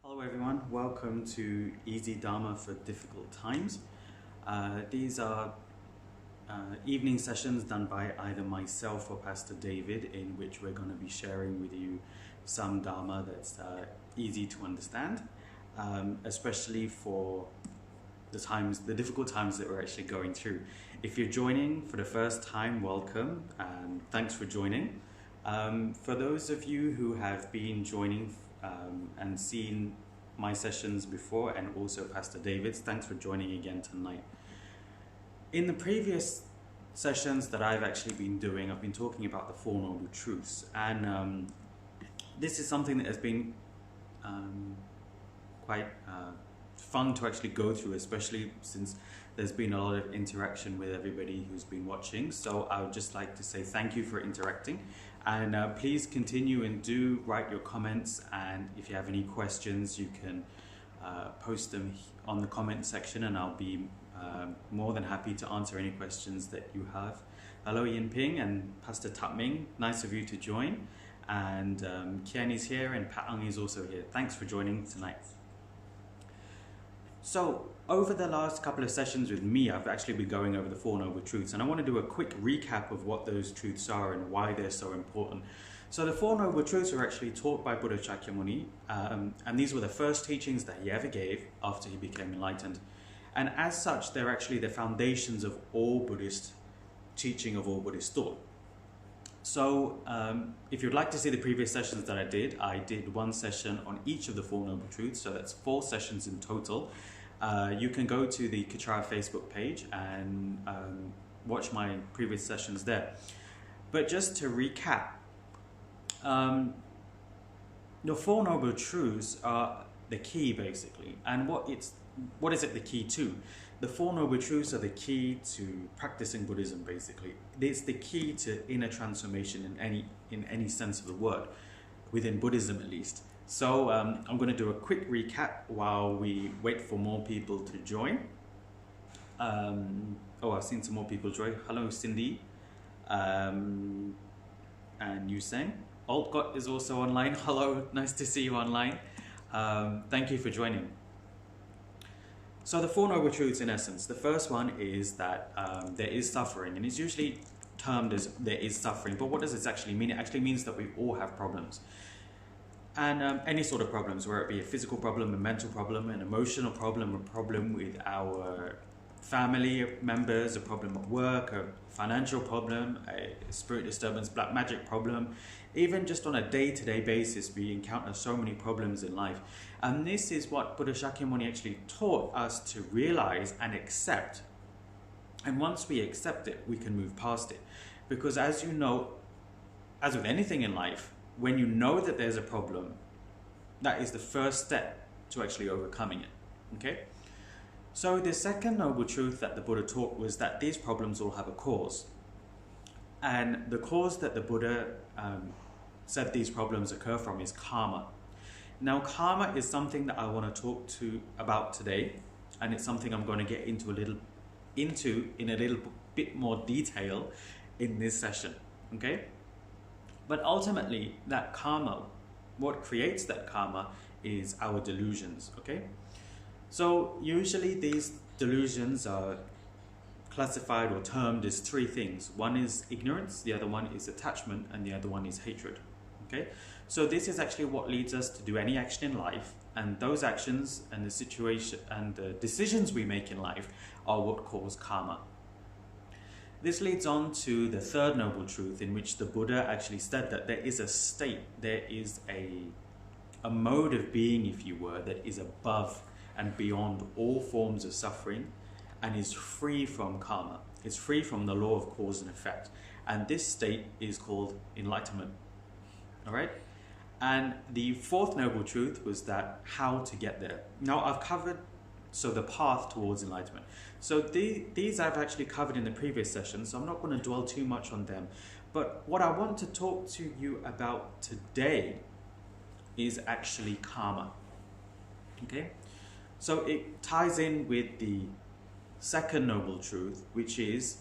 Hello everyone, welcome to Easy Dharma for Difficult Times. These are evening sessions done by either myself or Pastor David, in which we're going to be sharing with you some Dharma that's easy to understand, especially for the difficult times that we're actually going through. If you're joining for the first time, welcome and thanks for joining. For those of you who have been joining and seen my sessions before, and also Pastor David's, thanks for joining again tonight. In the previous sessions that I've actually been doing, I've been talking about the Four Noble Truths, and this is something that has been quite fun to actually go through, especially since there's been a lot of interaction with everybody who's been watching. So I would just like to say thank you for interacting, and please continue and do write your comments, and if you have any questions you can post them on the comment section, and I'll be more than happy to answer any questions that you have. Hello Yin Ping and Pastor Tap Ming, nice of you to join, and Kian is here and Pat Ang is also here. Thanks for joining tonight. So, over the last couple of sessions with me, I've actually been going over the Four Noble Truths, and I want to do a quick recap of what those truths are and why they're so important. So the Four Noble Truths were actually taught by Buddha Shakyamuni, and these were the first teachings that he ever gave after he became enlightened. And as such, they're actually the foundations of all Buddhist teaching, of all Buddhist thought. So if you'd like to see the previous sessions that I did one session on each of the Four Noble Truths, so that's 4 sessions in total. You can go to the Kechara Facebook page and watch my previous sessions there. But just to recap, the Four Noble Truths are the key, basically. And what is it the key to? The Four Noble Truths are the key to practicing Buddhism, basically. It's the key to inner transformation in any sense of the word, within Buddhism at least. So I'm going to do a quick recap while we wait for more people to join. I've seen some more people join. Hello, Cindy. And Yuseng. Altgot is also online. Hello, nice to see you online. Thank you for joining. So the Four Noble Truths, in essence, the first one is that there is suffering, and it's usually termed as there is suffering. But what does this actually mean? It actually means that we all have problems. And any sort of problems, whether it be a physical problem, a mental problem, an emotional problem, a problem with our family members, a problem at work, a financial problem, a spirit disturbance, black magic problem. Even just on a day-to-day basis, we encounter so many problems in life. And this is what Buddha Shakyamuni actually taught us to realize and accept. And once we accept it, we can move past it. Because as you know, as with anything in life, when you know that there's a problem, that is the first step to actually overcoming it. Okay? So the second noble truth that the Buddha taught was that these problems all have a cause. And the cause that the Buddha said these problems occur from is karma. Now, karma is something that I want to talk about today, and it's something I'm going to get into in a little bit more detail in this session. Okay? But ultimately, that karma, what creates that karma is our delusions, okay? So usually these delusions are classified or termed as 3 things. One is ignorance, the other one is attachment, and the other one is hatred, okay? So this is actually what leads us to do any action in life, and those actions and the situation and the decisions we make in life are what cause karma. This leads on to the third noble truth, in which the Buddha actually said that there is a state, there is a mode of being, if you were, that is above and beyond all forms of suffering and is free from karma. It's free from the law of cause and effect. And this state is called enlightenment. All right? And the fourth noble truth was that how to get there. Now, I've covered the path towards enlightenment. So these I've actually covered in the previous session, so I'm not going to dwell too much on them. But what I want to talk to you about today is actually karma. Okay? So it ties in with the second noble truth, which is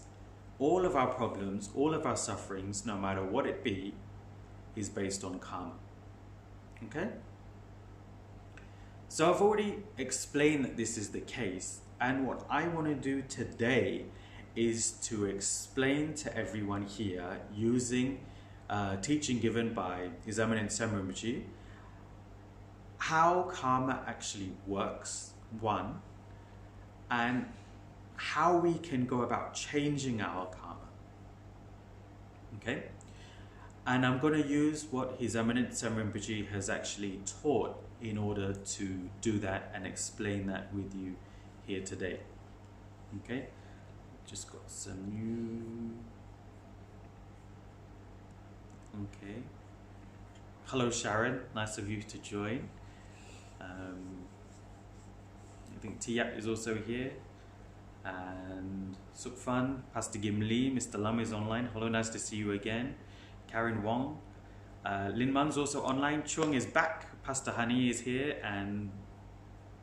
all of our problems, all of our sufferings, no matter what it be, is based on karma. Okay? So I've already explained that this is the case, and what I want to do today is to explain to everyone here using teaching given by His Eminence Rinpoche how karma actually works, one, and how we can go about changing our karma. Okay? And I'm going to use what His Eminence Rinpoche has actually taught in order to do that and explain that with you here today. Okay? Just got some new... Okay. Hello Sharon, nice of you to join. I think Tiap is also here. And Sukfan, Pastor Gimli, Mr. Lam is online. Hello, nice to see you again. Karen Wong. Lin Man's also online. Chuang is back. Pastor Hani is here. And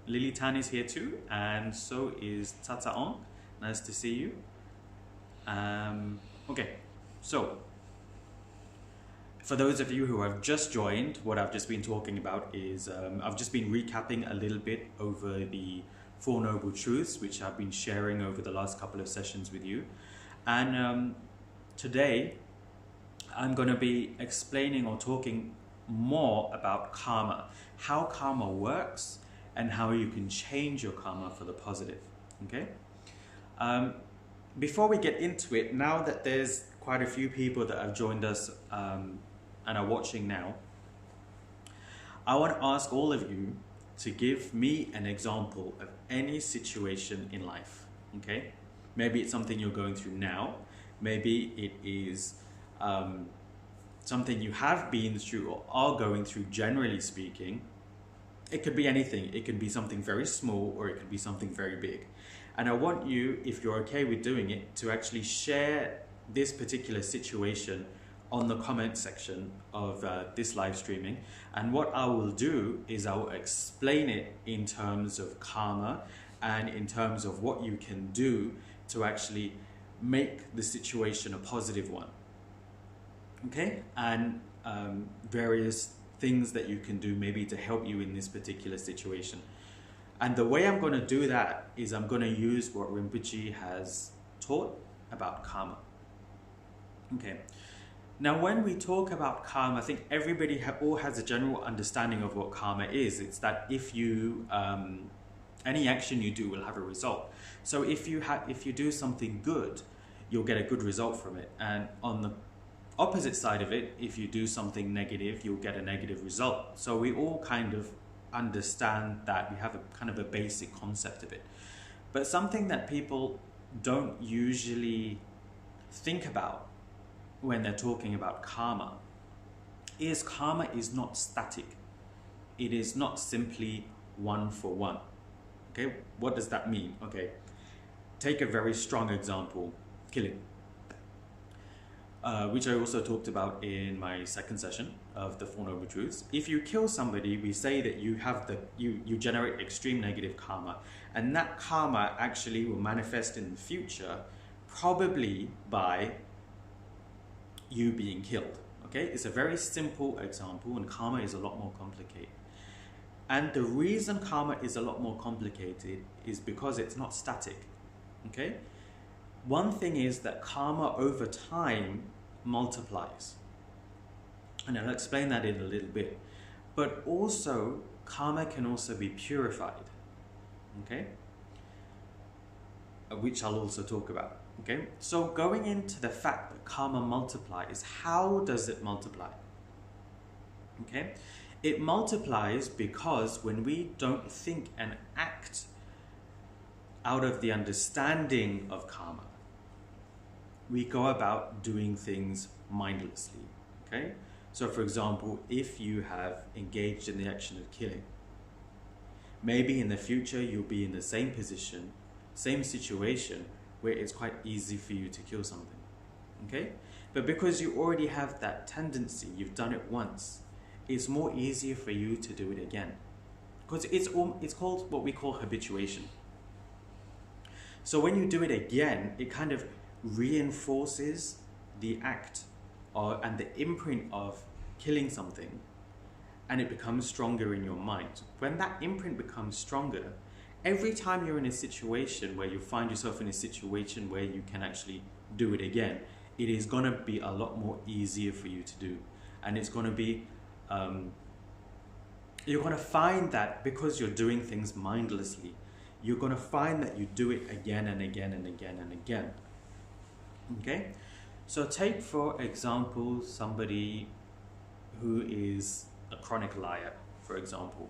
Lily Tan is here too. And so is Tata Ong. Nice to see you. Okay, so for those of you who have just joined, what I've just been talking about is I've just been recapping a little bit over the Four Noble Truths, which I've been sharing over the last couple of sessions with you. And today, I'm going to be explaining or talking more about karma, how karma works, and how you can change your karma for the positive. Okay? Before we get into it, now that there's quite a few people that have joined us and are watching now, I want to ask all of you to give me an example of any situation in life. Okay? Maybe it's something you're going through now. Maybe it is something you have been through or are going through, generally speaking. It could be anything. It could be something very small or it could be something very big. And I want you, if you're okay with doing it, to actually share this particular situation on the comment section of this live streaming. And what I will do is I will explain it in terms of karma and in terms of what you can do to actually make the situation a positive one. Okay? And various things that you can do maybe to help you in this particular situation. And the way I'm going to do that is I'm going to use what Rinpoche has taught about karma. Okay. Now, when we talk about karma, I think everybody all has a general understanding of what karma is. It's that if you, any action you do will have a result. So if you do something good, you'll get a good result from it. And on the opposite side of it, if you do something negative, you'll get a negative result. So we all kind of understand that. We have a kind of a basic concept of it. But something that people don't usually think about when they're talking about karma is not static. It is not simply one for one. Okay, what does that mean? Okay, take a very strong example, killing, which I also talked about in my second session of the Four Noble Truths. If you kill somebody, we say that you generate extreme negative karma, and that karma actually will manifest in the future, probably by you being killed. Okay, it's a very simple example, and karma is a lot more complicated. And the reason karma is a lot more complicated is because it's not static. Okay, one thing is that karma over time multiplies, and I'll explain that in a little bit. But also, karma can also be purified. Okay, which I'll also talk about. Okay, so going into the fact that karma multiplies, how does it multiply? Okay, it multiplies because when we don't think and act out of the understanding of karma, we go about doing things mindlessly. Okay, so for example, if you have engaged in the action of killing, maybe in the future you'll be in the same position, same situation, where it's quite easy for you to kill something. Okay, but because you already have that tendency, you've done it once, it's more easier for you to do it again, because it's called what we call habituation. So when you do it again, it kind of reinforces the act and the imprint of killing something, and it becomes stronger in your mind. When that imprint becomes stronger, every time you're in a situation where you find yourself in a situation where you can actually do it again, it is going to be a lot more easier for you to do. And it's going to be, you're going to find that because you're doing things mindlessly, you're going to find that you do it again and again and again and again. Okay? So take, for example, somebody who is a chronic liar, for example.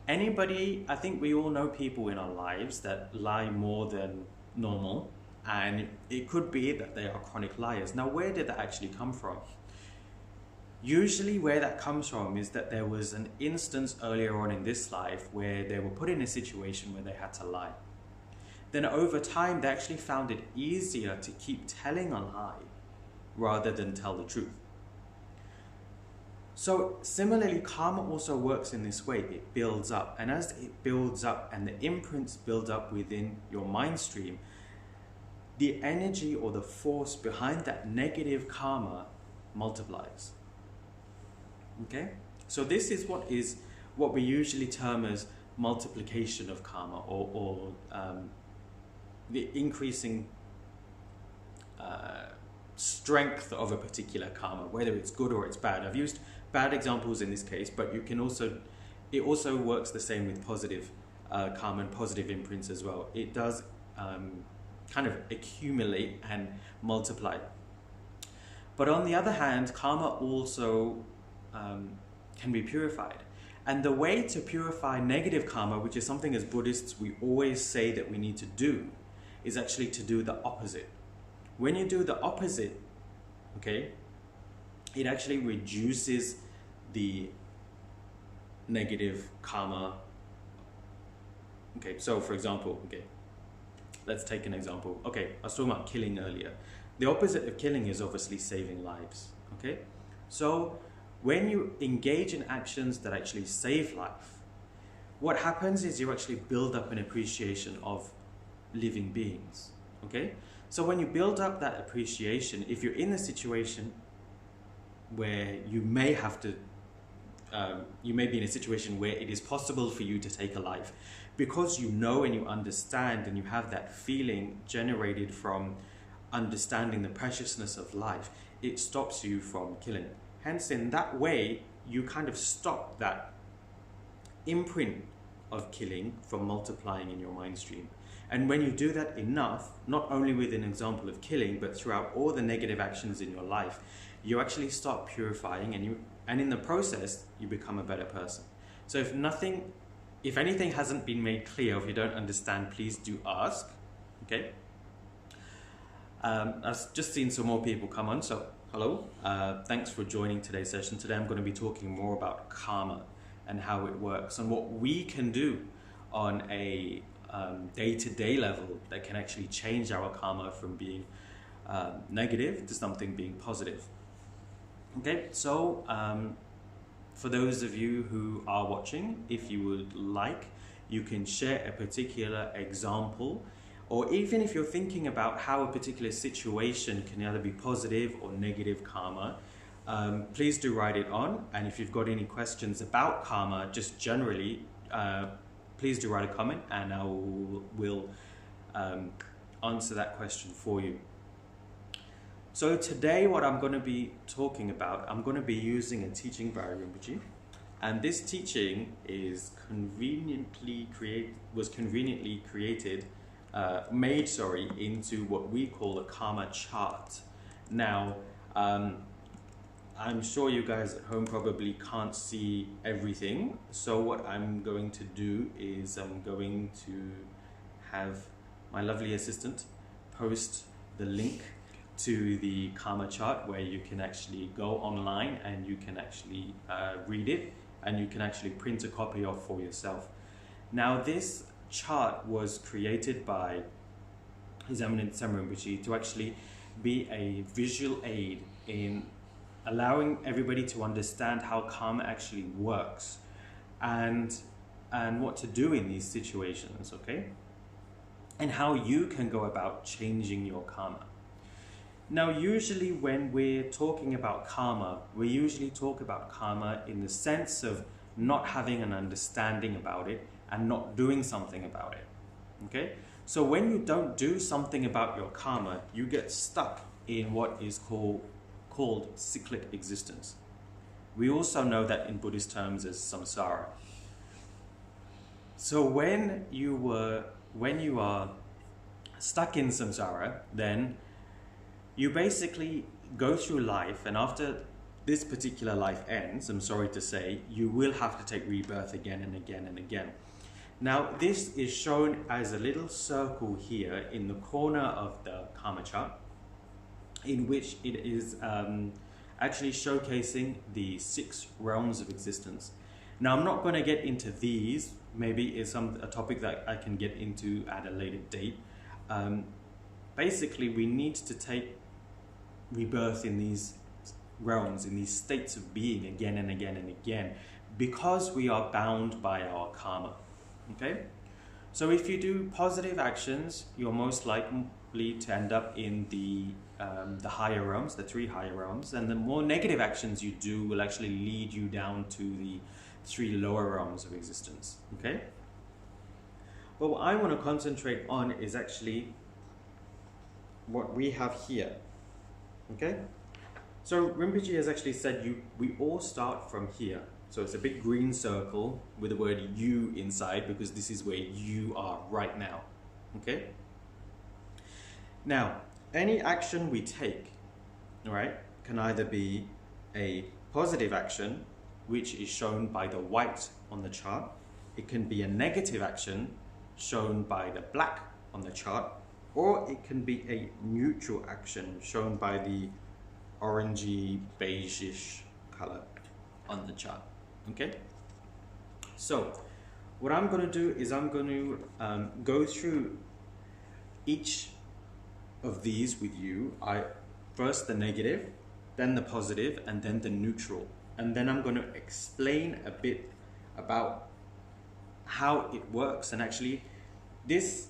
Anybody, I think we all know people in our lives that lie more than normal, and it could be that they are chronic liars. Now, where did that actually come from? Usually where that comes from is that there was an instance earlier on in this life where they were put in a situation where they had to lie. Then over time, they actually found it easier to keep telling a lie rather than tell the truth. So similarly, karma also works in this way. It builds up, and as it builds up and the imprints build up within your mind stream, the energy or the force behind that negative karma multiplies. Okay? So this is what we usually term as multiplication of karma, or the increasing strength of a particular karma, whether it's good or it's bad. I've used bad examples in this case, but it also works the same with positive karma and positive imprints as well. It does kind of accumulate and multiply. But on the other hand, karma also can be purified. And the way to purify negative karma, which is something as Buddhists we always say that we need to do, is actually to do the opposite. When you do the opposite, okay, it actually reduces the negative karma. Okay, so for example, okay, let's take an example. Okay, I was talking about killing earlier. The opposite of killing is obviously saving lives, okay? So when you engage in actions that actually save life, what happens is you actually build up an appreciation of living beings, okay? So when you build up that appreciation, if you're in a situation where you may have to, you may be in a situation where it is possible for you to take a life, because you know and you understand and you have that feeling generated from understanding the preciousness of life, it stops you from killing. Hence, in that way, you kind of stop that imprint of killing from multiplying in your mind stream. And when you do that enough, not only with an example of killing, but throughout all the negative actions in your life, you actually start purifying, and in the process, you become a better person. So if anything hasn't been made clear, if you don't understand, please do ask, okay? I've just seen some more people come on, so hello. Thanks for joining today's session. Today I'm going to be talking more about karma and how it works and what we can do on a day-to-day level that can actually change our karma from being negative to something being positive. Okay, so for those of you who are watching, if you would like, you can share a particular example, or even if you're thinking about how a particular situation can either be positive or negative karma, please do write it on. And if you've got any questions about karma, just generally, please do write a comment and I will answer that question for you. So today what I'm going to be talking about, I'm going to be using a teaching by Rinpoche. And this teaching is was conveniently made into what we call a karma chart. Now, I'm sure you guys at home probably can't see everything. So what I'm going to do is I'm going to have my lovely assistant post the link to the karma chart where you can actually go online and you can actually read it, and you can actually print a copy off for yourself. Now this chart was created by His Eminence Rinpoche to actually be a visual aid in allowing everybody to understand how karma actually works and what to do in these situations, okay? And how you can go about changing your karma. Now, usually when we're talking about karma, we usually talk about karma in the sense of not having an understanding about it and not doing something about it. Okay? So when you don't do something about your karma, you get stuck in what is called cyclic existence. We also know that in Buddhist terms as samsara. So when you are stuck in samsara, then you basically go through life, and after this particular life ends, I'm sorry to say, you will have to take rebirth again and again and again. Now, this is shown as a little circle here in the corner of the karma chart, in which it is actually showcasing the 6 realms of existence. Now, I'm not going to get into these. Maybe it's a topic that I can get into at a later date. Basically, we need to take rebirth in these realms, in these states of being again and again and again, because we are bound by our karma. Okay? So if you do positive actions, you're most likely to end up in the higher realms, the 3 higher realms, and the more negative actions you do will actually lead you down to the 3 lower realms of existence. Okay? But what I want to concentrate on is actually what we have here. Okay? So Rinpoche has actually said we all start from here. So it's a big green circle with the word you inside, because this is where you are right now. Okay? Now, any action we take, all right, can either be a positive action, which is shown by the white on the chart. It can be a negative action, shown by the black on the chart, or it can be a neutral action, shown by the orangey, beige-ish color on the chart. Okay? So, what I'm going to do is I'm going to go through each of these with you. First the negative, then the positive, and then the neutral. And then I'm going to explain a bit about how it works. And actually, this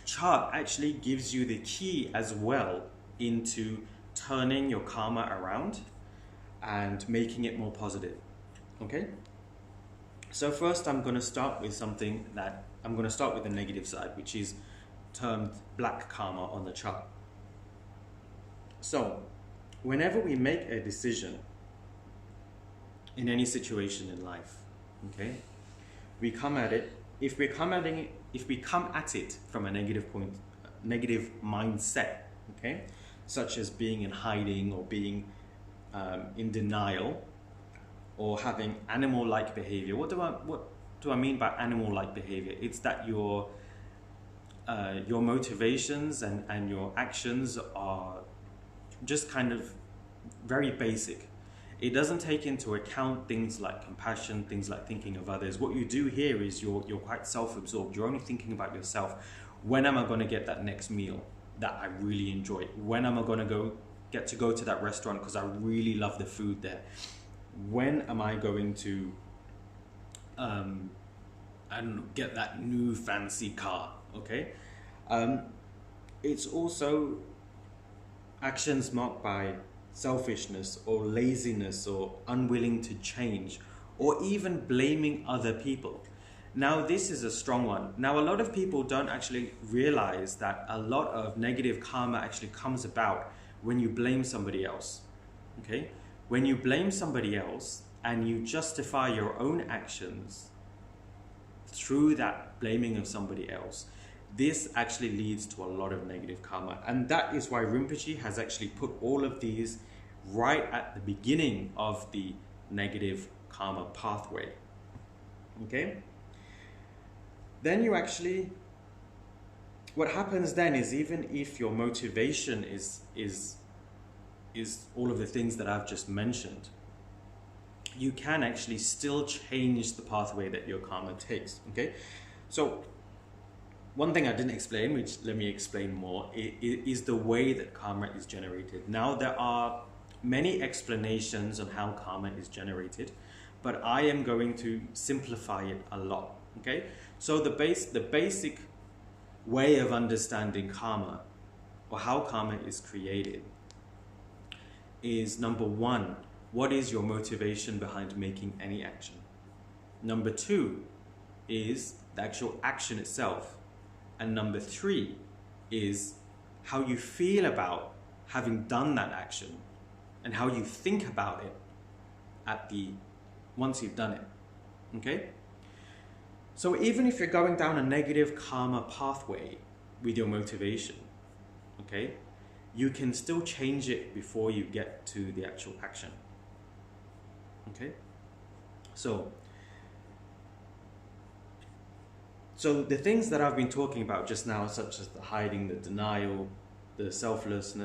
chart actually gives you the key as well into turning your karma around and making it more positive. Okay? So first I'm going to start with the negative side, which is termed black karma on the chart. So, whenever we make a decision in any situation in life, okay, we come at it. If we come at it from a negative mindset, okay, such as being in hiding or being in denial or having animal-like behavior. What do I mean by animal-like behavior? It's that your motivations and your actions are just kind of very basic. It doesn't take into account things like compassion, things like thinking of others. What you do here is you're quite self-absorbed. You're only thinking about yourself. When am I going to get that next meal that I really enjoy? When am I going to get to go to that restaurant because I really love the food there? When am I going to get that new fancy car? Okay, it's also actions marked by selfishness or laziness or unwilling to change, or even blaming other people. Now, this is a strong one. Now, a lot of people don't actually realize that a lot of negative karma actually comes about when you blame somebody else. Okay? When you blame somebody else and you justify your own actions through that blaming of somebody else, this actually leads to a lot of negative karma. And that is why Rinpoche has actually put all of these right at the beginning of the negative karma pathway. Okay? Then what happens then is, even if your motivation is all of the things that I've just mentioned, you can actually still change the pathway that your karma takes. Okay? So, one thing I didn't explain, which let me explain more, is the way that karma is generated. Now, there are many explanations on how karma is generated, but I am going to simplify it a lot. Okay? So the basic way of understanding karma or how karma is created is, number one, what is your motivation behind making any action? Number two is the actual action itself. And number three is how you feel about having done that action and how you think about it once you've done it. Okay? So even if you're going down a negative karma pathway with your motivation, okay, you can still change it before you get to the actual action. Okay? So the things that I've been talking about just now, such as the hiding, the denial, the selfishness,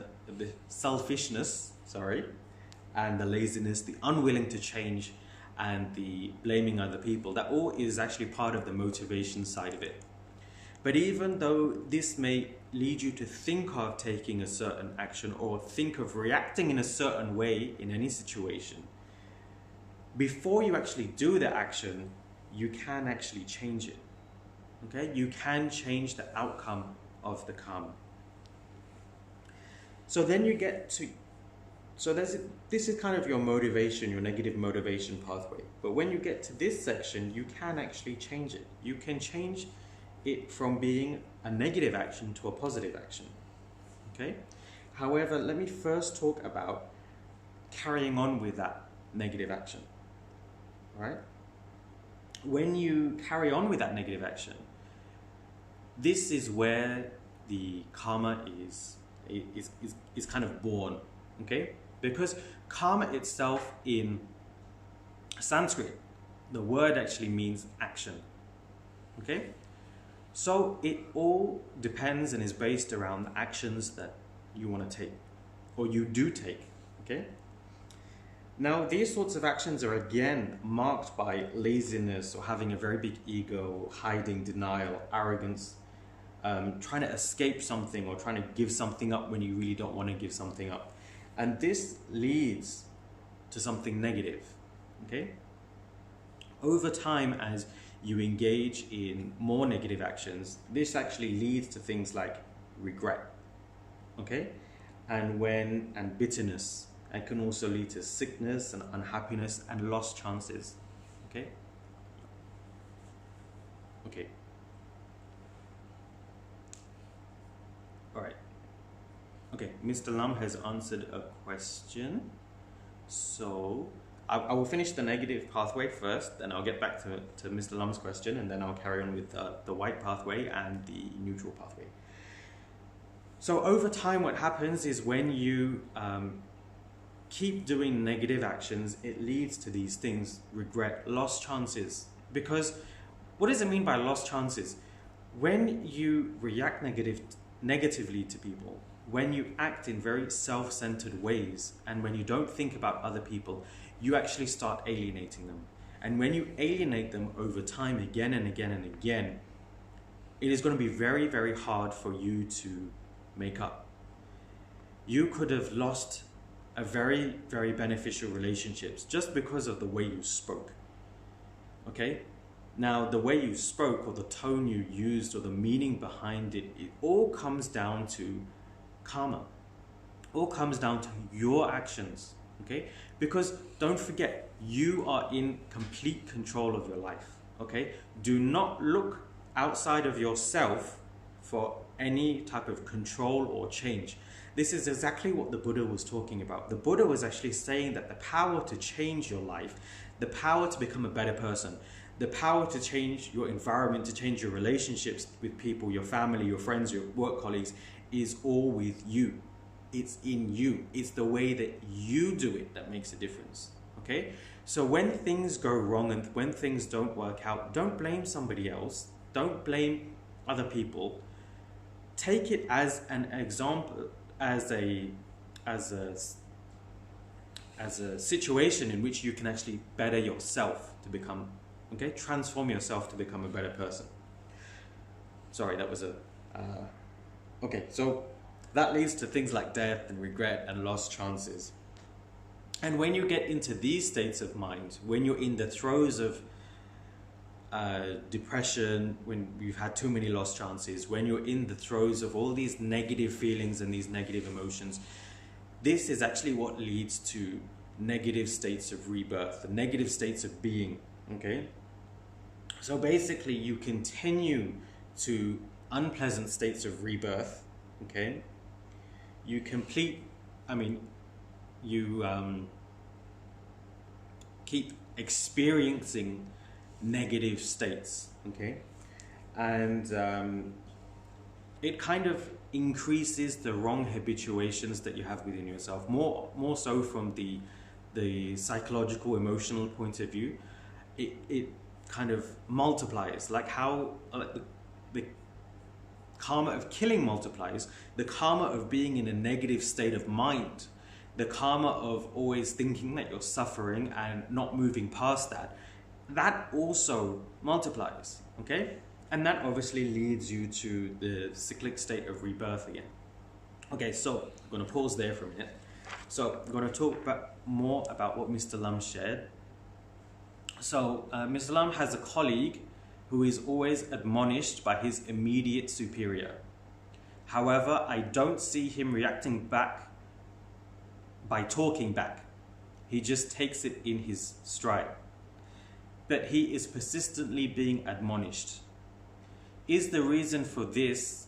and the laziness, the unwilling to change, and the blaming other people, that all is actually part of the motivation side of it. But even though this may lead you to think of taking a certain action or think of reacting in a certain way in any situation, before you actually do the action, you can actually change it. Okay? You can change the outcome of the karma. So then you get to, this is kind of your motivation, your negative motivation pathway. But when you get to this section, you can actually change it. You can change it from being a negative action to a positive action. Okay? However, let me first talk about carrying on with that negative action. All right? When you carry on with that negative action, this is where the karma is kind of born, okay? Because karma itself in Sanskrit, the word actually means action, okay? So it all depends and is based around the actions that you want to take, or you do take, okay? Now, these sorts of actions are again marked by laziness or having a very big ego, hiding, denial, arrogance, trying to escape something or trying to give something up when you really don't want to give something up. And this leads to something negative, okay? Over time, as you engage in more negative actions, this actually leads to things like regret, okay? And bitterness. It can also lead to sickness and unhappiness and lost chances, okay? Okay. All right. Okay, Mr. Lam has answered a question. So I will finish the negative pathway first, then I'll get back to Mr. Lam's question, and then I'll carry on with the white pathway and the neutral pathway. So over time, what happens is when you keep doing negative actions, it leads to these things: regret, lost chances. Because what does it mean by lost chances? When you react negatively to people, when you act in very self-centered ways, and when you don't think about other people, you actually start alienating them. And when you alienate them over time, again and again and again, it is going to be very, very hard for you to make up. You could have lost a very, very beneficial relationships just because of the way you spoke. Okay? Now, the way you spoke, or the tone you used, or the meaning behind it, it all comes down to karma. All comes down to your actions. Okay? Because don't forget, you are in complete control of your life. Okay? Do not look outside of yourself for any type of control or change. This is exactly what the Buddha was talking about. The Buddha was actually saying that the power to change your life, the power to become a better person, the power to change your environment, to change your relationships with people, your family, your friends, your work colleagues, is all with you. It's in you. It's the way that you do it that makes a difference. Okay? So when things go wrong and when things don't work out, don't blame somebody else. Don't blame other people. Take it as an example, as a situation in which you can actually better yourself to become, okay, transform yourself to become a better person. Sorry, that was okay, so that leads to things like death and regret and lost chances. And when you get into these states of mind, when you're in the throes of depression, when you've had too many lost chances, when you're in the throes of all these negative feelings and these negative emotions, this is actually what leads to negative states of rebirth, the negative states of being, okay? So basically you continue to unpleasant states of rebirth, okay? You keep experiencing negative states, okay? And it kind of increases the wrong habituations that you have within yourself, more so from the psychological, emotional point of view. It kind of multiplies, like how the karma of killing multiplies, the karma of being in a negative state of mind, the karma of always thinking that you're suffering and not moving past that also multiplies, okay? And that obviously leads you to the cyclic state of rebirth again. Okay, so I'm going to pause there for a minute. So I'm going to talk more about what Mr. Lam shared. So Mr. Lam has a colleague who is always admonished by his immediate superior. However, I don't see him reacting back by talking back. He just takes it in his stride. But he is persistently being admonished. Is the reason for this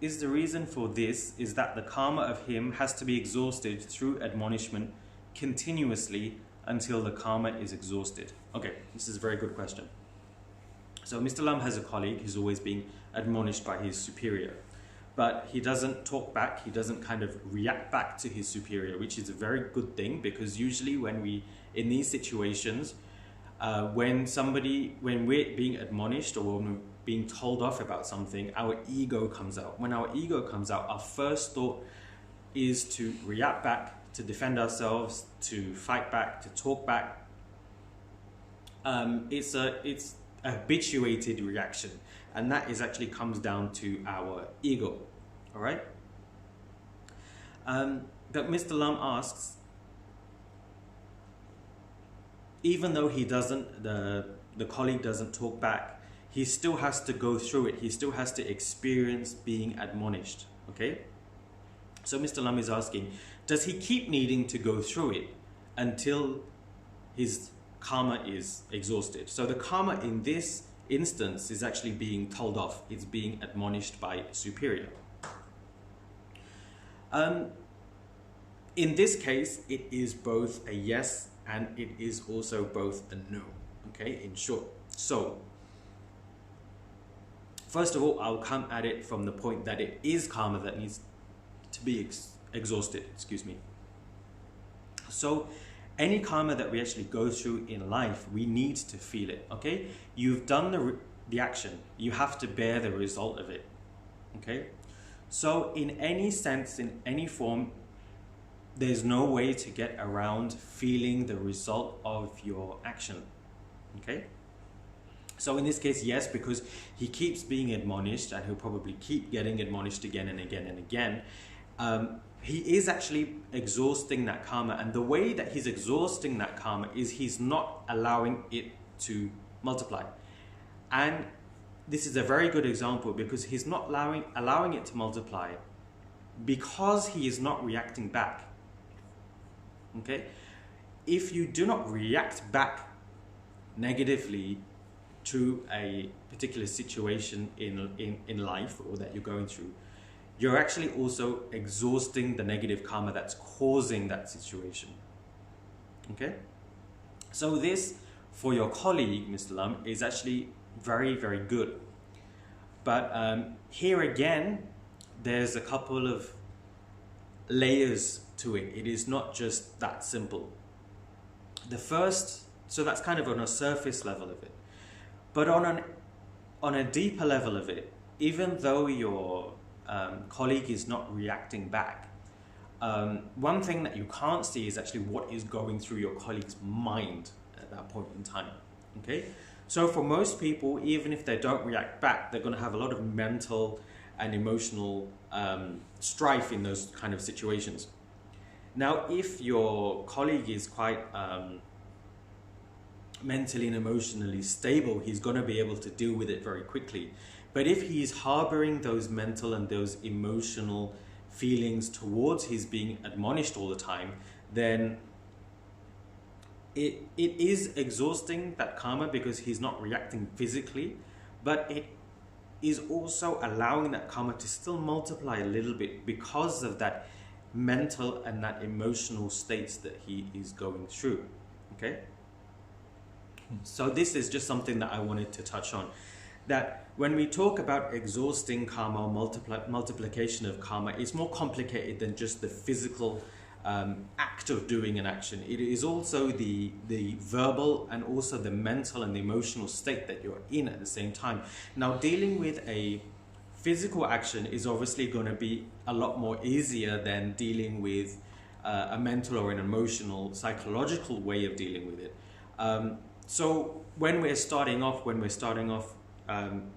is that the karma of him has to be exhausted through admonishment continuously until the karma is exhausted? Okay, this is a very good question. So Mr. Lam has a colleague who's always being admonished by his superior, but he doesn't talk back, he doesn't kind of react back to his superior, which is a very good thing, because usually in these situations, when we're being admonished or when we're being told off about something, our ego comes out. When our ego comes out, our first thought is to react back, to defend ourselves, to fight back, to talk back. It's a habituated reaction, and that actually comes down to our ego. All right. But Mr. Lam asks, even though the colleague doesn't talk back, he still has to go through it. He still has to experience being admonished. Okay. So Mr. Lam is asking, does he keep needing to go through it until his karma is exhausted? So the karma in this instance is actually being told off. It's being admonished by a superior. In this case, it is both a yes and it is also both a no. Okay, in short. So, first of all, I'll come at it from the point that it is karma that needs to be exhausted. Excuse me. So, any karma that we actually go through in life, we need to feel it. Okay, you've done the action. You have to bear the result of it. Okay, so in any sense, in any form, there's no way to get around feeling the result of your action. Okay. So in this case, yes, because he keeps being admonished and he'll probably keep getting admonished again and again and again. He is actually exhausting that karma. And the way that he's exhausting that karma is he's not allowing it to multiply. And this is a very good example because he's not allowing it to multiply because he is not reacting back. Okay? If you do not react back negatively to a particular situation in life or that you're going through, you're actually also exhausting the negative karma that's causing that situation. Okay? So this, for your colleague, Mr. Lam, is actually very, very good. But here again, there's a couple of layers to it. It is not just that simple. The first, so that's kind of on a surface level of it. But on a deeper level of it, even though your colleague is not reacting back, one thing that you can't see is actually what is going through your colleague's mind at that point in time. Okay? So for most people, even if they don't react back, they're going to have a lot of mental and emotional strife in those kind of situations. Now, if your colleague is quite mentally and emotionally stable, he's going to be able to deal with it very quickly. But if he's harboring those mental and those emotional feelings towards his being admonished all the time, then it is exhausting, that karma, because he's not reacting physically, but it is also allowing that karma to still multiply a little bit because of that mental and that emotional states that he is going through. Okay? So this is just something that I wanted to touch on. That when we talk about exhausting karma or multiplication of karma, it's more complicated than just the physical act of doing an action. It is also the verbal and also the mental and the emotional state that you're in at the same time. Now, dealing with a physical action is obviously going to be a lot more easier than dealing with a mental or an emotional, psychological way of dealing with it. So when we're starting off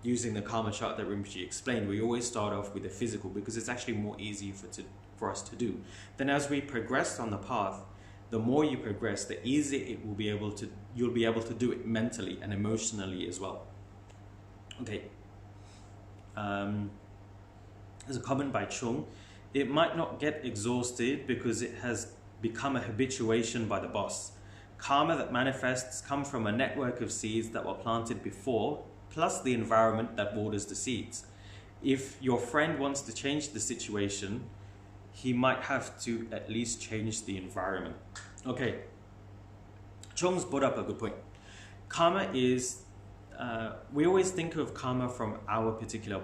using the karma chart that Rinpoche explained, we always start off with the physical because it's actually more easy for us to do. Then as we progress on the path, the more you progress, the easier you'll be able to do it mentally and emotionally as well. Okay. There's a comment by Chung. It might not get exhausted because it has become a habituation by the boss. Karma that manifests come from a network of seeds that were planted before, plus the environment that waters the seeds. If your friend wants to change the situation, he might have to at least change the environment. Okay, Chong's brought up a good point. Karma is, we always think of karma from our particular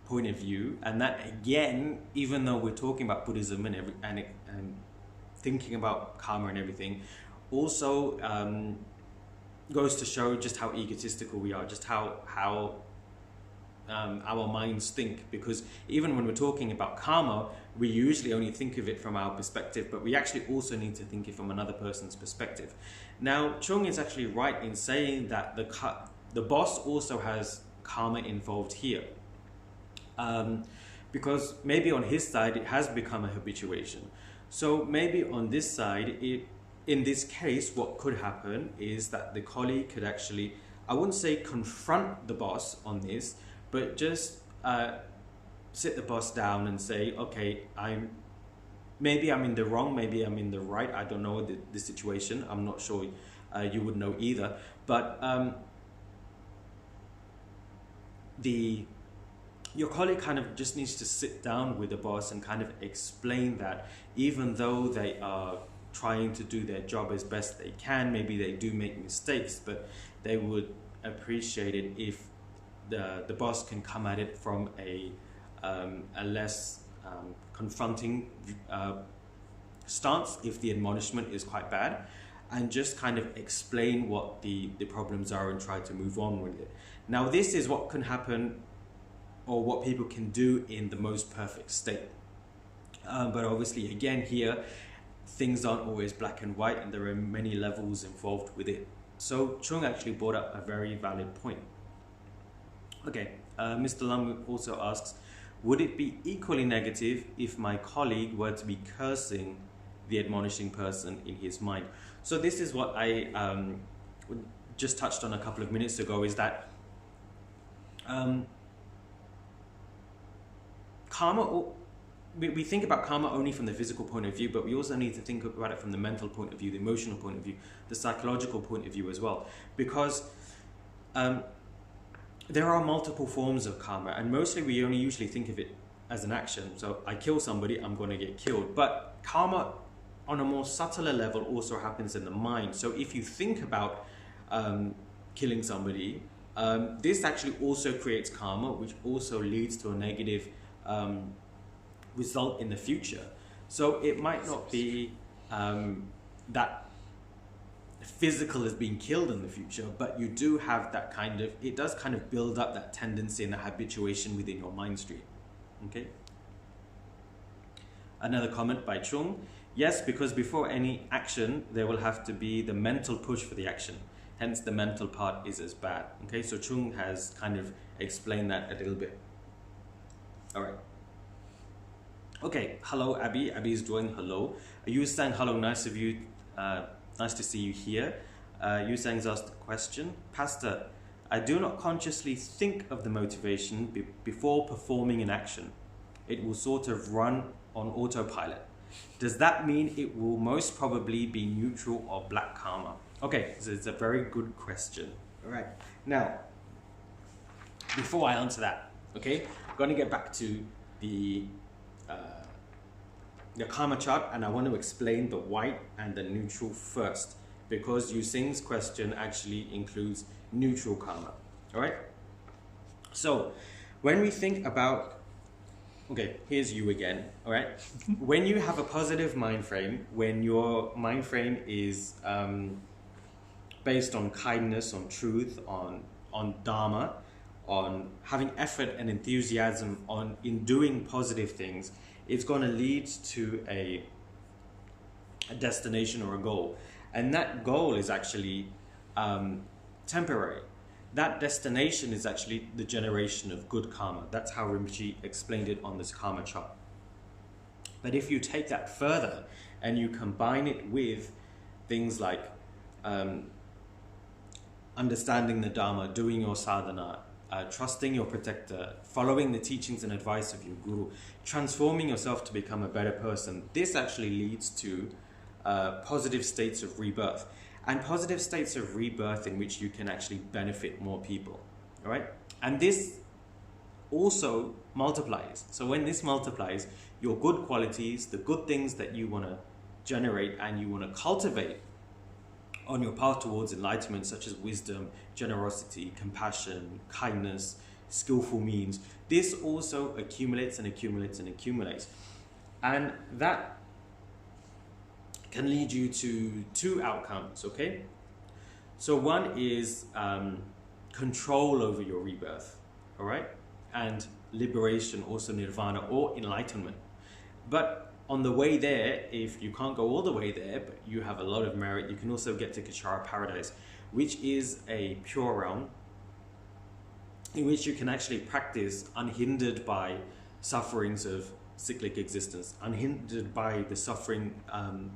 point of view, and that again, even though we're talking about Buddhism and thinking about karma and everything, also goes to show just how egotistical we are, just how our minds think. Because even when we're talking about karma, we usually only think of it from our perspective, but we actually also need to think it from another person's perspective. Now, Chung is actually right in saying that the boss also has karma involved here. Because maybe on his side, it has become a habituation. So maybe on this side, in this case, what could happen is that the colleague could actually, I wouldn't say confront the boss on this, but just sit the boss down and say, okay, maybe I'm in the wrong, maybe I'm in the right, I don't know the situation, I'm not sure you would know either, but your colleague kind of just needs to sit down with the boss and kind of explain that even though they are trying to do their job as best they can, maybe they do make mistakes, but they would appreciate it if the boss can come at it from a less confronting stance if the admonishment is quite bad, and just kind of explain what the problems are and try to move on with it. Now, this is what can happen, or what people can do in the most perfect state. But obviously, again, here, things aren't always black and white, and there are many levels involved with it. So Chung actually brought up a very valid point. Okay, Mr. Lam also asks, would it be equally negative if my colleague were to be cursing the admonishing person in his mind? So this is what I just touched on a couple of minutes ago, is that karma, we think about karma only from the physical point of view, but we also need to think about it from the mental point of view, the emotional point of view, the psychological point of view as well. Because there are multiple forms of karma, and mostly we only usually think of it as an action. So I kill somebody, I'm going to get killed. But karma on a more subtler level also happens in the mind. So if you think about killing somebody, this actually also creates karma, which also leads to a negative result in the future. So it might not be that physical as being killed in the future, but you do have that kind of, it does kind of build up that tendency and that habituation within your mind stream. Okay. Another comment by Chung. Yes, because before any action, there will have to be the mental push for the action. Hence, the mental part is as bad. Okay, so Chung has kind of explained that a little bit. All right. Okay, hello, Abby. Abby is joining. Hello. You saying hello. Nice of you. Nice to see you here. Yusang's asked a question. Pastor, I do not consciously think of the motivation before performing an action. It will sort of run on autopilot. Does that mean it will most probably be neutral or black karma? Okay, so it's a very good question. All right. Now, before I answer that, okay, I'm going to get back to the karma chart, and I want to explain the white and the neutral first, because Yusing's question actually includes neutral karma. All right. So, when we think about, okay, here's you again. All right. When you have a positive mind frame, when your mind frame is based on kindness, on truth, on Dharma, on having effort and enthusiasm in doing positive things, it's going to lead to a destination or a goal. And that goal is actually temporary. That destination is actually the generation of good karma. That's how Rinpoche explained it on this karma chart. But if you take that further and you combine it with things like understanding the Dharma, doing your sadhana, trusting your protector, following the teachings and advice of your guru, transforming yourself to become a better person, this actually leads to positive states of rebirth. And positive states of rebirth in which you can actually benefit more people. All right? And this also multiplies. So when this multiplies, your good qualities, the good things that you want to generate and you want to cultivate on your path towards enlightenment, such as wisdom, generosity, compassion, kindness, skillful means, this also accumulates and accumulates and accumulates. And that can lead you to two outcomes, okay? So one is control over your rebirth, all right? And liberation, also nirvana or enlightenment. But on the way there, if you can't go all the way there, but you have a lot of merit, you can also get to Kechara Paradise, which is a pure realm in which you can actually practice unhindered by sufferings of cyclic existence, unhindered by the suffering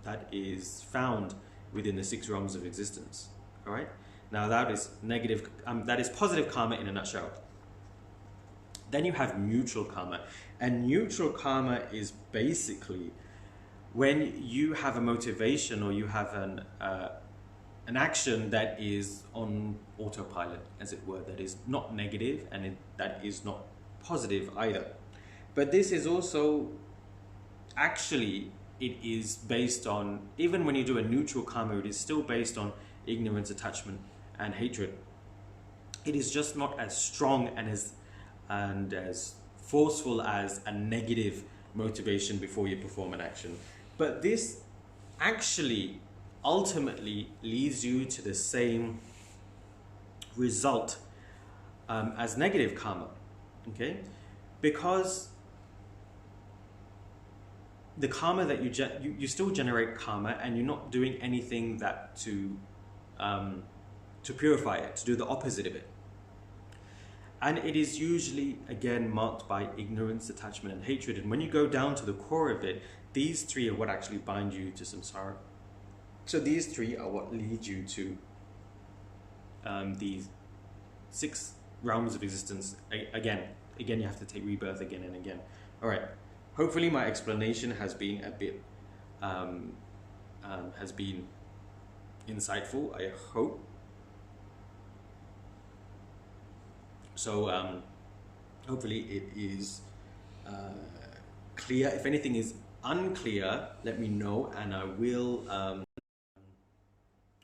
that is found within the 6 realms of existence. All right. Now that is negative. That is positive karma in a nutshell. Then you have neutral karma, and neutral karma is basically when you have a motivation or you have an action that is on autopilot, as it were, that is not negative and that is not positive either. But this is also, actually, it is based on, even when you do a neutral karma, it is still based on ignorance, attachment, and hatred. It is just not as strong and as forceful as a negative motivation before you perform an action. But this actually ultimately leads you to the same result as negative karma, okay? Because the karma that you still generate karma, and you're not doing anything that to purify it, to do the opposite of it. And it is usually, again, marked by ignorance, attachment, and hatred. And when you go down to the core of it, these 3 are what actually bind you to samsara. So these 3 are what lead you to these 6 realms of existence. Again, you have to take rebirth again and again. All right. Hopefully my explanation has been a bit, has been insightful, I hope. So hopefully it is clear. If anything is unclear, let me know, and I will,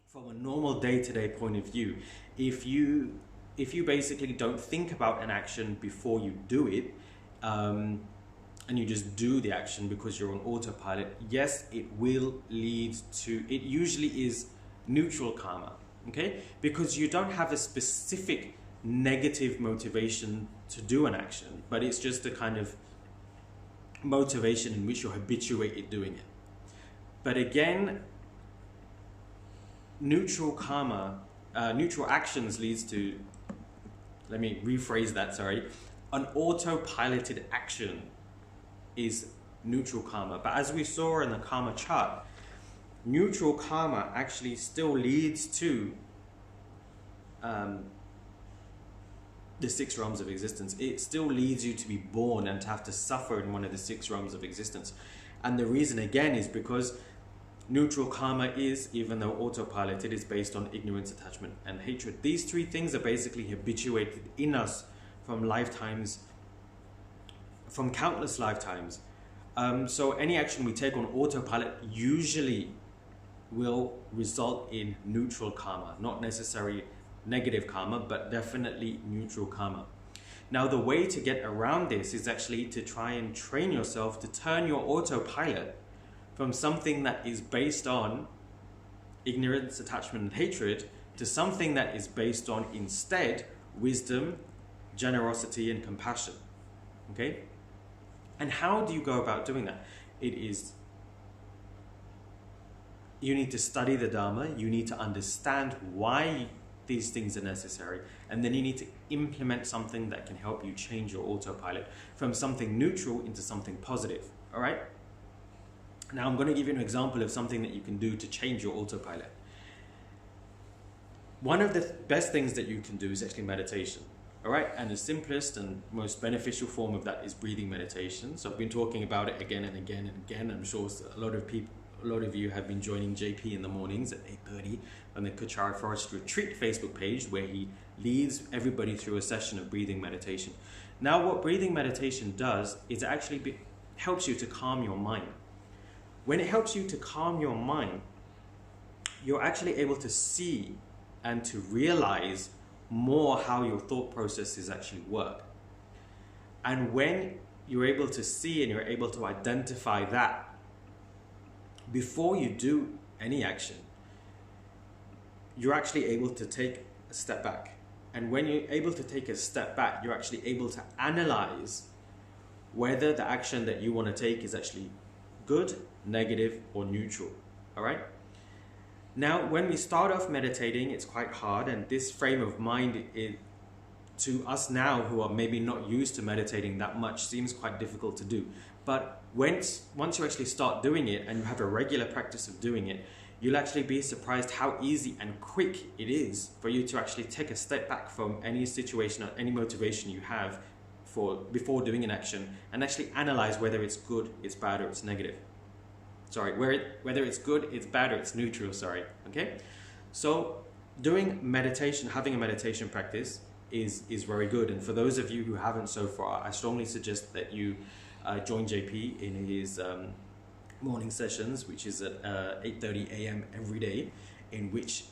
from a normal day-to-day point of view, if you basically don't think about an action before you do it, and you just do the action because you're on autopilot, yes, it will lead to, it usually is neutral karma, okay? Because you don't have a specific negative motivation to do an action, but it's just a kind of motivation in which you're habituated doing it. But again, neutral karma, neutral actions leads to, let me rephrase that, sorry, an autopiloted action is neutral karma. But as we saw in the karma chart, neutral karma actually still leads to the 6 realms of existence. It still leads you to be born and to have to suffer in one of the 6 realms of existence. And the reason again is because neutral karma is, even though autopiloted, is based on ignorance, attachment, and hatred. These 3 things are basically habituated in us from lifetimes, from countless lifetimes. So any action we take on autopilot usually will result in neutral karma, not necessarily negative karma, but definitely neutral karma. Now, the way to get around this is actually to try and train yourself to turn your autopilot from something that is based on ignorance, attachment, and hatred to something that is based on instead wisdom, generosity, and compassion. Okay? And how do you go about doing that? You need to study the Dharma, you need to understand why these things are necessary, and then you need to implement something that can help you change your autopilot from something neutral into something positive. All right? Now I'm going to give you an example of something that you can do to change your autopilot. One of the best things that you can do is actually meditation. All right, and the simplest and most beneficial form of that is breathing meditation. So I've been talking about it again and again and again. I'm sure a lot of you have been joining JP in the mornings at 8:30 on the Kechara Forest Retreat Facebook page, where he leads everybody through a session of breathing meditation. Now, what breathing meditation does is it actually helps you to calm your mind. When it helps you to calm your mind, you're actually able to see and to realize more how your thought processes actually work. And when you're able to see and you're able to identify that before you do any action, you're actually able to take a step back. And when you're able to take a step back, you're actually able to analyze whether the action that you want to take is actually good, negative, or neutral. All right? Now, when we start off meditating, it's quite hard, and this frame of mind, to us now who are maybe not used to meditating that much, seems quite difficult to do. But once you actually start doing it and you have a regular practice of doing it, you'll actually be surprised how easy and quick it is for you to actually take a step back from any situation or any motivation you have before doing an action and actually analyze whether it's good, it's bad, or it's negative. Sorry, whether it's good, it's bad, or it's neutral, sorry, okay? So doing meditation, having a meditation practice is very good. And for those of you who haven't so far, I strongly suggest that you join JP in his morning sessions, which is at 8:30 a.m. every day, in which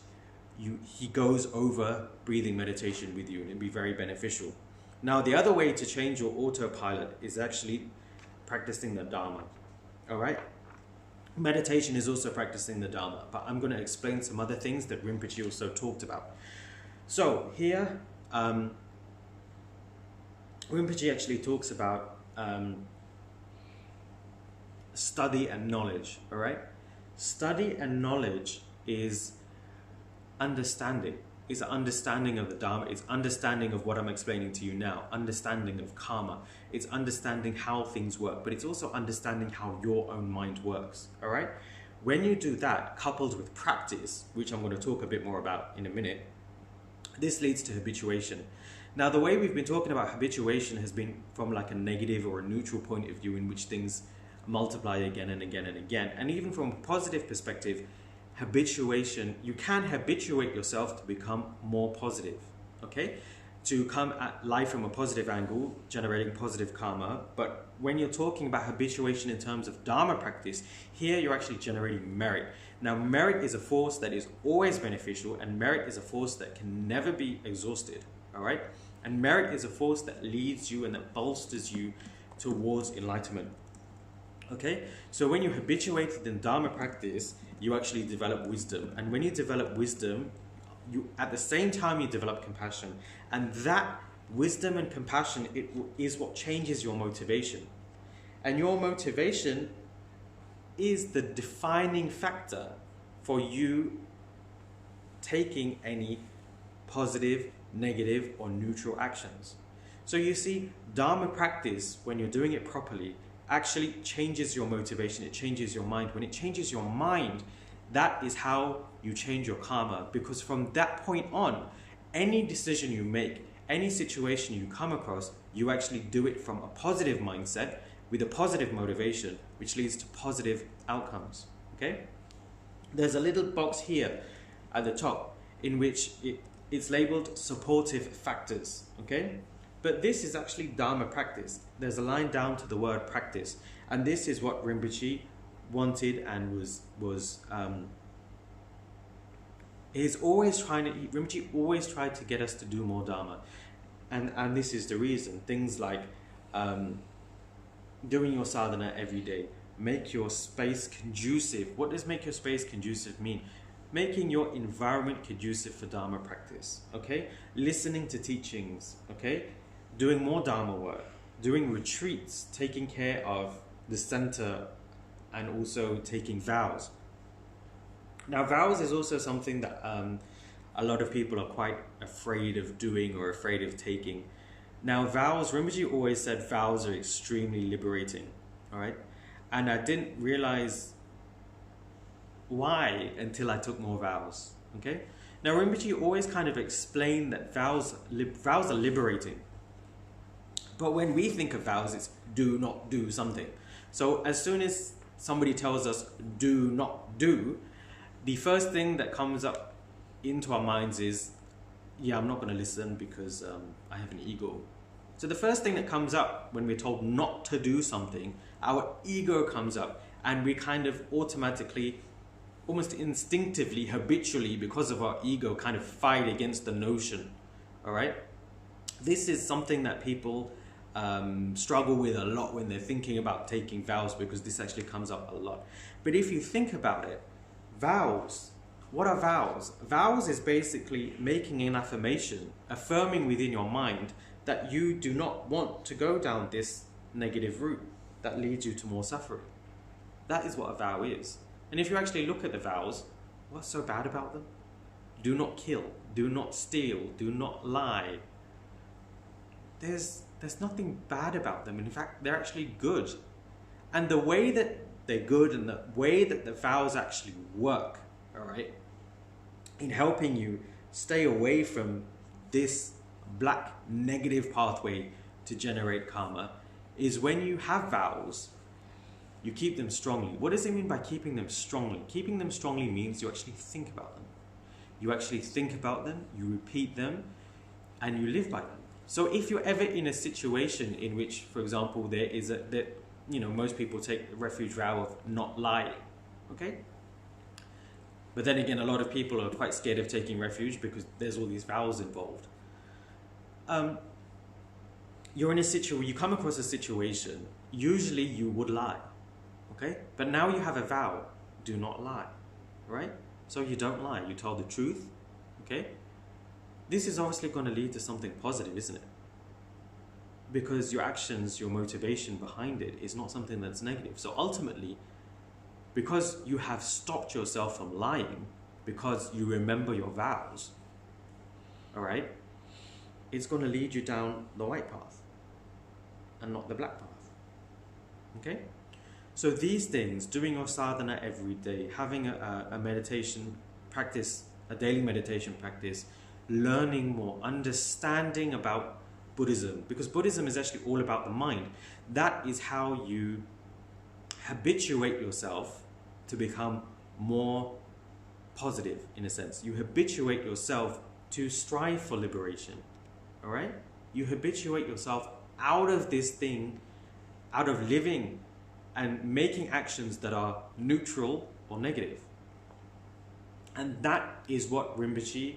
he goes over breathing meditation with you, and it'll be very beneficial. Now, the other way to change your autopilot is actually practicing the Dharma, all right? Meditation is also practicing the Dharma, but I'm going to explain some other things that Rinpoche also talked about. So here, Rinpoche actually talks about study and knowledge, all right? Study and knowledge is understanding. It's an understanding of the Dharma. It's understanding of what I'm explaining to you now, understanding of karma. It's understanding how things work, but it's also understanding how your own mind works, all right? When you do that, coupled with practice, which I'm going to talk a bit more about in a minute, this leads to habituation. Now, the way we've been talking about habituation has been from like a negative or a neutral point of view in which things multiply again and again and again. And even from a positive perspective, habituation, you can habituate yourself to become more positive, okay? To come at life from a positive angle, generating positive karma. But when you're talking about habituation in terms of Dharma practice, here you're actually generating merit. Now, merit is a force that is always beneficial, and merit is a force that can never be exhausted, all right? And merit is a force that leads you and that bolsters you towards enlightenment. Okay, so when you're habituated in Dharma practice, you actually develop wisdom. And when you develop wisdom, at the same time you develop compassion. And that wisdom and compassion is what changes your motivation. And your motivation is the defining factor for you taking any positive, negative, or neutral actions. So you see, Dharma practice, when you're doing it properly, actually changes your motivation. It changes your mind. When it changes your mind, That is how you change your karma, because from that point on, any decision you make, any situation you come across, you actually do it from a positive mindset with a positive motivation, which leads to positive outcomes. Okay? There's a little box here at the top in which it's labeled supportive factors. Okay? But this is actually Dharma practice. There's a line down to the word practice, and this is what Rinpoche wanted and Rinpoche always tried to get us to do more Dharma, and this is the reason. Things like doing your sadhana every day, make your space conducive. What does make your space conducive mean? Making your environment conducive for Dharma practice. Okay, listening to teachings. Okay, doing more Dharma work, doing retreats, taking care of the center, and also taking vows. Now, vows is also something that a lot of people are quite afraid of doing or afraid of taking. Now, vows, Rinpoche always said vows are extremely liberating, all right? And I didn't realize why until I took more vows, okay? Now, Rinpoche always kind of explained that vows are liberating. But when we think of vows, it's do not do something. So as soon as somebody tells us do not do, the first thing that comes up into our minds is, yeah, I'm not going to listen because I have an ego. So the first thing that comes up when we're told not to do something, our ego comes up, and we kind of automatically, almost instinctively, habitually, because of our ego, kind of fight against the notion. All right? This is something that people struggle with a lot when they're thinking about taking vows, because this actually comes up a lot. But if you think about it, vows, what are vows? Vows is basically making an affirmation, affirming within your mind that you do not want to go down this negative route that leads you to more suffering. That is what a vow is. And if you actually look at the vows, what's so bad about them? Do not kill, do not steal, do not lie. There's nothing bad about them. In fact, they're actually good. And the way that they're good and the way that the vows actually work, all right, in helping you stay away from this black negative pathway to generate karma, is when you have vows, you keep them strongly. What does it mean by keeping them strongly? Keeping them strongly means you actually think about them. You actually think about them, you repeat them, and you live by them. So if you're ever in a situation in which, for example, there is most people take the refuge vow of not lying, okay? But then again, a lot of people are quite scared of taking refuge because there's all these vows involved. You're in a situation, you come across a situation, usually you would lie, okay? But now you have a vow, do not lie, right? So you don't lie, you tell the truth, okay? This is obviously going to lead to something positive, isn't it? Because your actions, your motivation behind it is not something that's negative. So ultimately, because you have stopped yourself from lying, because you remember your vows, all right, it's going to lead you down the white path and not the black path, okay? So these things, doing your sadhana every day, having a meditation practice, a daily meditation practice, learning more, understanding about Buddhism, because Buddhism is actually all about the mind. That is how you habituate yourself to become more positive, in a sense. You habituate yourself to strive for liberation, all right? You habituate yourself out of this thing, out of living and making actions that are neutral or negative. And that is what Rinpoche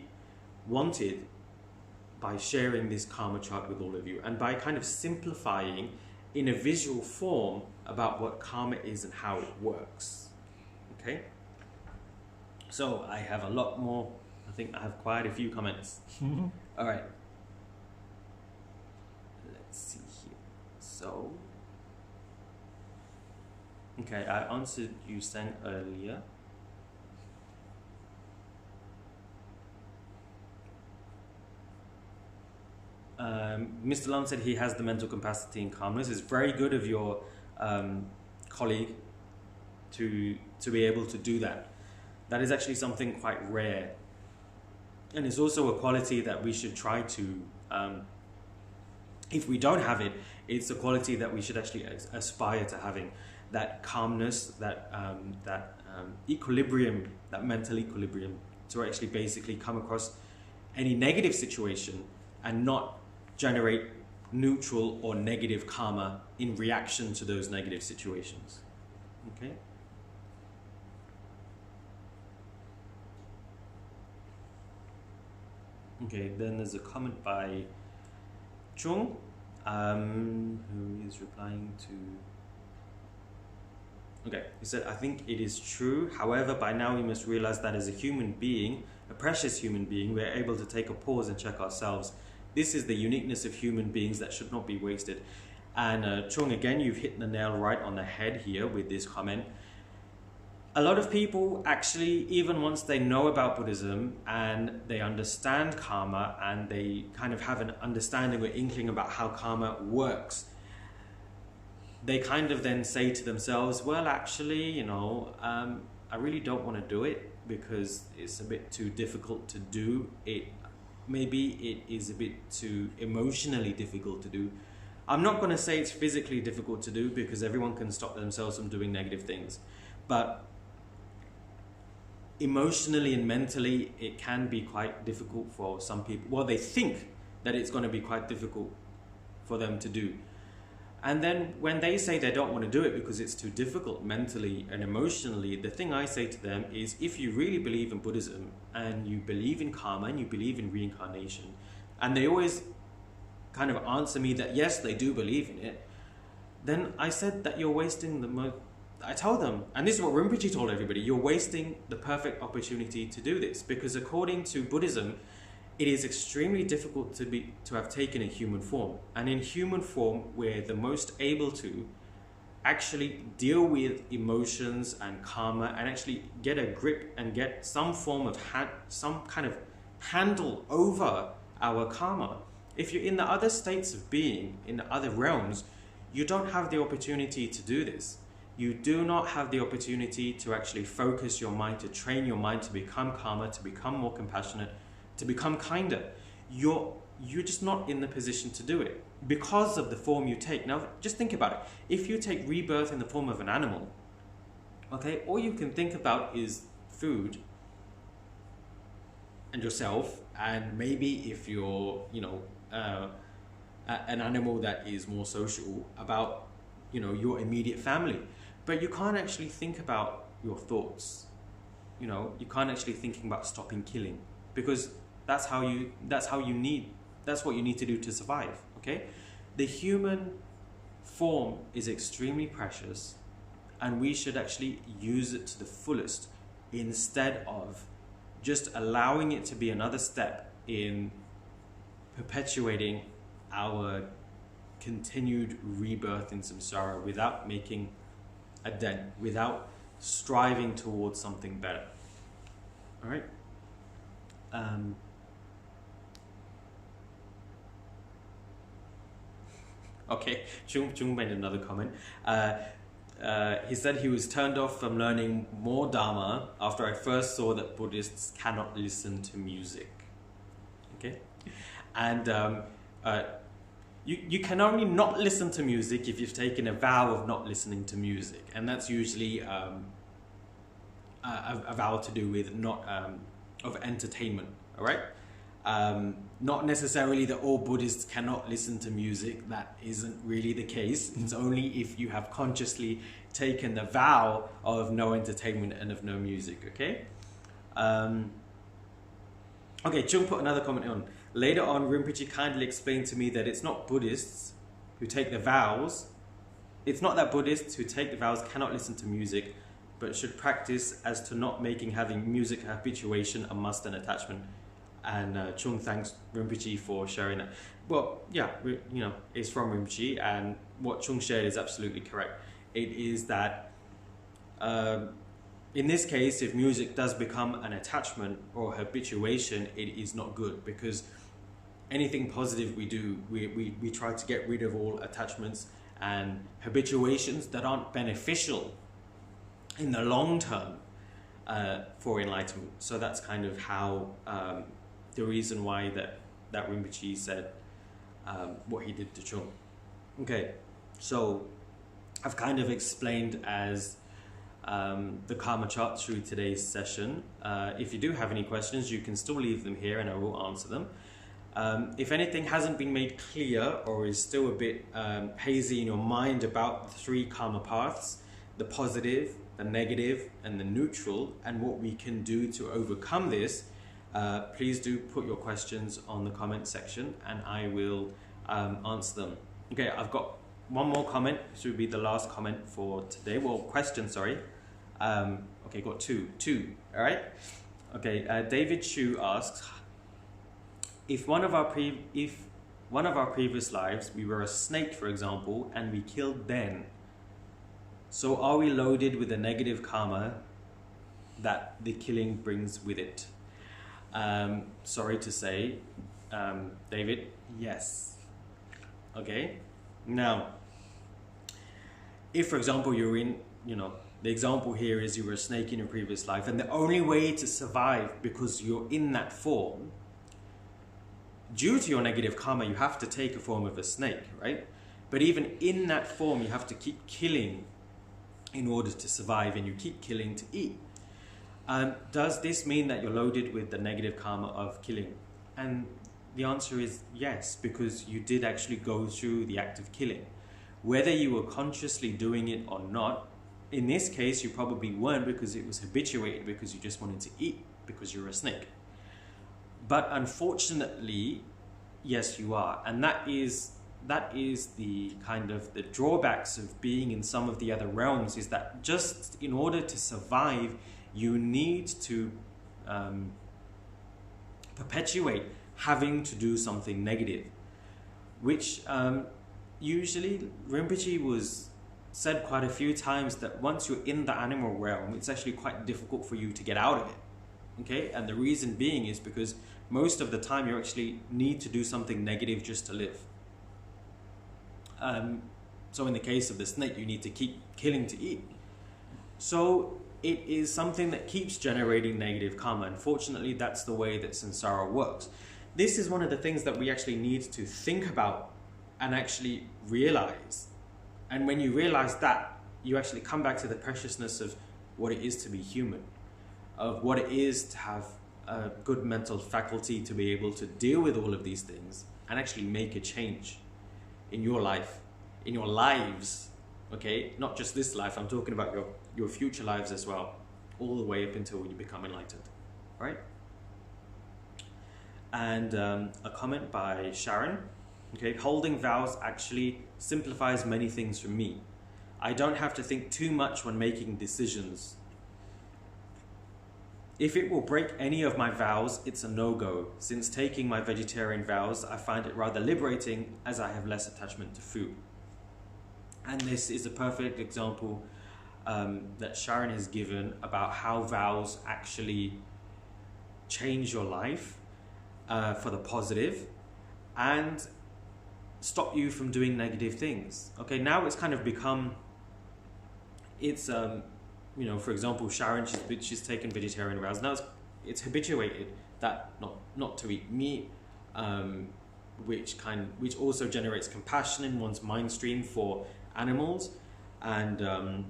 wanted by sharing this karma chart with all of you, and by kind of simplifying in a visual form about what karma is and how it works. Okay? So I have a lot more. I think I have quite a few comments. All right. Let's see here. So, okay, I answered you sang earlier. Mr. Lam said he has the mental capacity and calmness. It's very good of your colleague to be able to do that. that is actually something quite rare. And it's also a quality that we should try to, if we don't have it, it's a quality that we should actually aspire to having. That calmness, that equilibrium, that mental equilibrium, to actually basically come across any negative situation and not generate neutral or negative karma in reaction to those negative situations. Okay? Okay, then there's a comment by Chung, who is replying to... Okay, he said, I think it is true. However, by now we must realize that as a human being, a precious human being, we are able to take a pause and check ourselves. This is the uniqueness of human beings that should not be wasted. And Chung, again, you've hit the nail right on the head here with this comment. A lot of people actually, even once they know about Buddhism and they understand karma and they kind of have an understanding or inkling about how karma works, they kind of then say to themselves, well, actually, you know, I really don't want to do it because it's a bit too difficult to do. Maybe it is a bit too emotionally difficult to do. I'm not going to say it's physically difficult to do because everyone can stop themselves from doing negative things. But emotionally and mentally, it can be quite difficult for some people. Well, they think that it's going to be quite difficult for them to do. And then when they say they don't want to do it because it's too difficult mentally and emotionally, the thing I say to them is, if you really believe in Buddhism and you believe in karma and you believe in reincarnation, and they always kind of answer me that yes, they do believe in it, then I said that you're wasting I tell them, and this is what Rinpoche told everybody, you're wasting the perfect opportunity to do this, because according to Buddhism, it is extremely difficult to have taken a human form. And in human form, we're the most able to actually deal with emotions and karma and actually get a grip and get some form of some kind of handle over our karma. If you're in the other states of being, in the other realms, you don't have the opportunity to do this. You do not have the opportunity to actually focus your mind, to train your mind to become calmer, to become more compassionate, to become kinder. You're just not in the position to do it because of the form you take. Now, just think about it. If you take rebirth in the form of an animal, okay, all you can think about is food and yourself, and maybe if you're, an animal that is more social, about, your immediate family. But you can't actually think about your thoughts. You can't actually think about stopping killing, because that's what you need to do to survive. Okay, the human form is extremely precious, and we should actually use it to the fullest instead of just allowing it to be another step in perpetuating our continued rebirth in samsara without making a dent, without striving towards something better. All right. Okay, Chung made another comment. He said he was turned off from learning more Dharma after I first saw that Buddhists cannot listen to music. Okay, and you can only not listen to music if you've taken a vow of not listening to music, and that's usually a vow to do with not of entertainment. All right. Not necessarily that all Buddhists cannot listen to music. That isn't really the case. It's only if you have consciously taken the vow of no entertainment and of no music. Okay. Okay, Chung put another comment on. Later on, Rinpoche kindly explained to me that it's not Buddhists who take the vows. It's not that Buddhists who take the vows cannot listen to music, but should practice as to not making having music habituation a must and attachment. And Chung thanks Rinpoche for sharing that. Well, yeah, it's from Rinpoche, and what Chung shared is absolutely correct. It is that in this case, if music does become an attachment or habituation, it is not good, because anything positive we do, we try to get rid of all attachments and habituations that aren't beneficial in the long term. for enlightenment. So that's kind of how the reason why that Rinpoche said what he did to Chung. Okay, so I've kind of explained as the karma chart through today's session. If you do have any questions, you can still leave them here and I will answer them. If anything hasn't been made clear or is still a bit hazy in your mind about the 3 karma paths, the positive, the negative and the neutral, and what we can do to overcome this, please do put your questions on the comment section and I will answer them. Okay, I've got one more comment. This will be the last comment for today. Well, question, sorry. Okay, got two. All right. Okay, David Chu asks, if one of our previous lives we were a snake, for example, and we killed then, so are we loaded with the negative karma that the killing brings with it? Sorry to say, David, yes. Okay. Now, if, for example, you're in, the example here is you were a snake in your previous life, and the only way to survive, because you're in that form, due to your negative karma, you have to take a form of a snake, right? But even in that form, you have to keep killing in order to survive, and you keep killing to eat. Does this mean that you're loaded with the negative karma of killing? And the answer is yes, because you did actually go through the act of killing. Whether you were consciously doing it or not, in this case, you probably weren't, because it was habituated, because you just wanted to eat, because you're a snake. But unfortunately, yes, you are. And that is the kind of the drawbacks of being in some of the other realms, is that just in order to survive, you need to perpetuate having to do something negative, which usually Rinpoche was said quite a few times that once you're in the animal realm, it's actually quite difficult for you to get out of it. Okay, and the reason being is because most of the time you actually need to do something negative just to live. So in the case of the snake, you need to keep killing to eat. So it is something that keeps generating negative karma. Unfortunately, that's the way that samsara works. This is one of the things that we actually need to think about and actually realize. And when you realize that, you actually come back to the preciousness of what it is to be human, of what it is to have a good mental faculty to be able to deal with all of these things and actually make a change in your life, in your lives, okay? Not just this life, I'm talking about your future lives as well, all the way up until you become enlightened, right? And a comment by Sharon, okay? Holding vows actually simplifies many things for me. I don't have to think too much when making decisions. If it will break any of my vows, it's a no-go. Since taking my vegetarian vows, I find it rather liberating as I have less attachment to food. And this is a perfect example that Sharon has given about how vows actually change your life for the positive and stop you from doing negative things. Okay, now it's kind of become, it's for example, Sharon, she's taken vegetarian vows. Now it's habituated that not to eat meat, which also generates compassion in one's mind stream for animals, and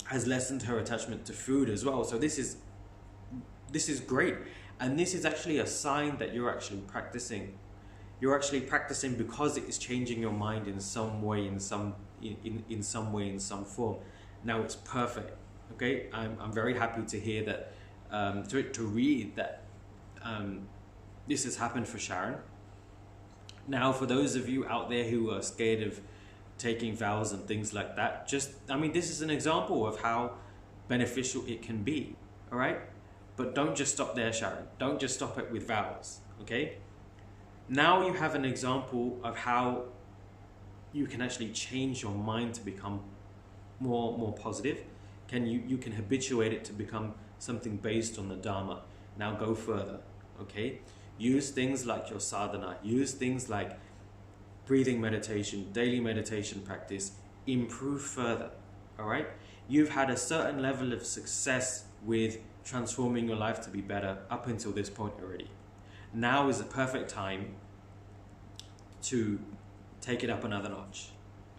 has lessened her attachment to food as well. So this is great, and this is actually a sign that you're actually practicing. You're actually practicing because it is changing your mind in some way, in some form. Now it's perfect. Okay, I'm very happy to hear that, to read that this has happened for Sharon. Now, for those of you out there who are scared of taking vows and things like that, this is an example of how beneficial it can be. All right, but don't just stop there, Sharon. Don't just stop it with vows. Okay. Now you have an example of how you can actually change your mind to become more positive. You can habituate it to become something based on the Dharma. Now go further, okay? Use things like your sadhana. Use things like breathing meditation, daily meditation practice. Improve further, all right? You've had a certain level of success with transforming your life to be better up until this point already. Now is the perfect time to take it up another notch.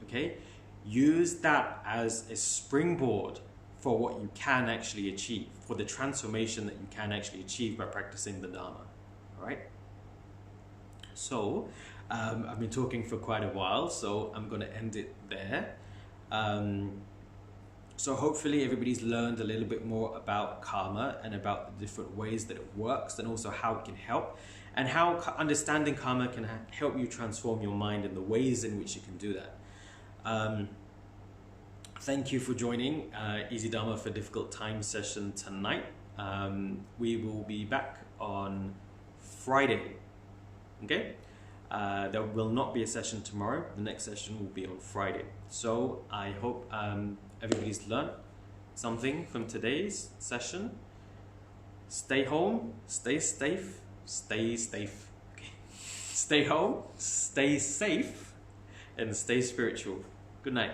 Okay? Use that as a springboard for what you can actually achieve, for the transformation that you can actually achieve by practicing the Dharma. All right? So, I've been talking for quite a while, so I'm going to end it there. So hopefully everybody's learned a little bit more about karma and about the different ways that it works, and also how it can help, and how understanding karma can help you transform your mind and the ways in which you can do that. Thank you for joining Easy Dharma for Difficult Times session tonight. We will be back on Friday. Okay? There will not be a session tomorrow. The next session will be on Friday. So I hope everybody's learned something from today's session. Stay home, stay safe, stay safe. Okay. Stay home, stay safe, and stay spiritual. Good night.